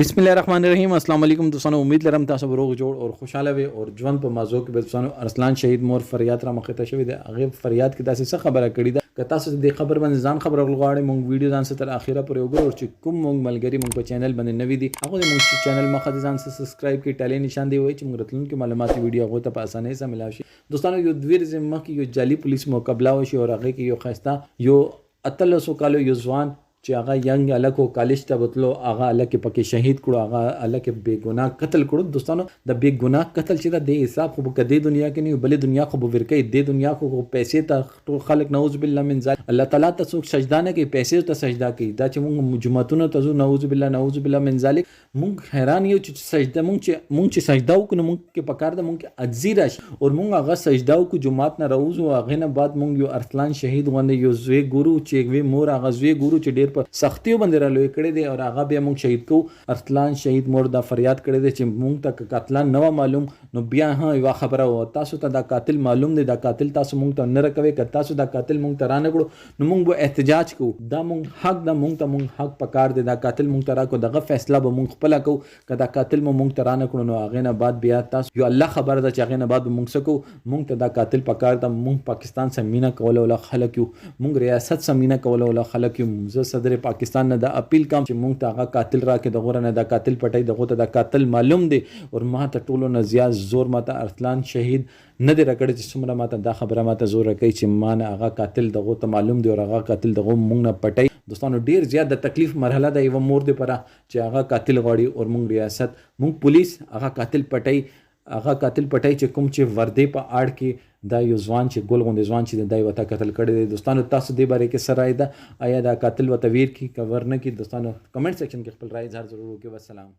बिस्मिल्लाहिर्रहमानिर्रहीम अस्सलाम वालेकुम दोस्तों, उम्मीद लरम तاسو به روغ جوړ او خوشاله وي او ژوند په موضوع کې به دوستانو ارسلان شهید مور فریاد را مخه ته شوی دی. هغه فریاد کې تاسو څه خبره کړې ده؟ که تاسو دې خبر باندې ځان خبر غواړئ مونږ ویډیو ځان سره تر اخیره پورې وګورئ چې کوم مونږ ملګری مونږ په چینل باندې نوی دي هغه مونږ چینل مخه ځان سره سبسکرایب کړئ، ټاله نشان دی وای چې مونږ راتلونکي معلوماتي ویډیو هغه ته په اسانۍ سره ملاوي شي. دوستانو یو دویر زمه کې یو جعلي پولیس مقابله وشي او هغه کې یو خسته یو اتلسو کالو یو ځوان چې هغه ینګ الکو کالج ته بتلو هغه الکه پکې شهید کړو، هغه الکه بے ګناه قتل کړو. دوستانو د بے ګناه قتل چې د حساب خو کدی دنیا کې نه بلې دنیا خو ورکې د دنیا خو پیسې ته ټول خلک نعوذ بالله من ذلک الله تعالی ته څوک سجدا نه کوي، پیسې ته سجدا کوي. دا چې موږ جمعتون ته ځو نعوذ بالله من ذلک موږ حیران یو چې سجدا موږ چې سجدا وکړو موږ کې پکار ده موږ عجزي راشي او موږ هغه سجدا وکړو جمعات نه راوځو. هغه نه بعد موږ یو ارسلان شهید غونډه یو زوی ګورو چې وی مور هغه زوی ګورو چې ډیر په سختیو را لوی کړی دی او هغه بیا موږ شهید کو. ارسلان شهید مور دا فریاد کړی دی چې موږ ته قاتلان نو معلوم نو بیا ها یو خبره و تاسو ته دا قاتل معلوم دی، دا قاتل تاسو موږ ته نه راکوي، که تاسو دا قاتل موږ ته رانه کړو نو موږ به احتجاج کو. دا موږ حق دا موږ ته حق پکار دی، دا قاتل موږ ته راکو دغه فیصله به موږ خپل کو. که دا قاتل موږ ته رانه کړو نو هغه نه بعد بیا تاسو یو الله خبر ده چې هغه نه بعد موږ سکو موږ ته دا قاتل پکار ده. موږ پاکستان سمینه کول ولا خلک یو، موږ ریاست سمینه کول ولا خلک یو. زه صدر پاکستان نه دا اپیل کوم چې موږ ته هغه قاتل راکې دغه نه دا قاتل پټي دغه ته دا قاتل معلوم دی او ما ته ټولو نه زیات زور ماته ارسلان شهید نه دی راکړی چې څومره ماته دا خبره ماته زور راکړي چې ما نه هغه قاتل دغه ته معلوم دی او هغه قاتل دغه موږ نه پټي. دوستانو ډیر زیات د تکلیف مرحله ده یو مور دی پره چې هغه قاتل غواړي او موږ ریاست موږ پولیس هغه قاتل پټي چې کوم چې وردی په اړ کې دا یو ځوان چې ګل غوندې ځوان چې دای وته قتل کړی دی. دوستانو تاسو دې باره کې سره ده آیا دا قاتل وته ویر کی کور نه کی؟ دوستانو کمنټ سیکشن کې خپل رائے اظهار ضرور وکړئ. والسلام.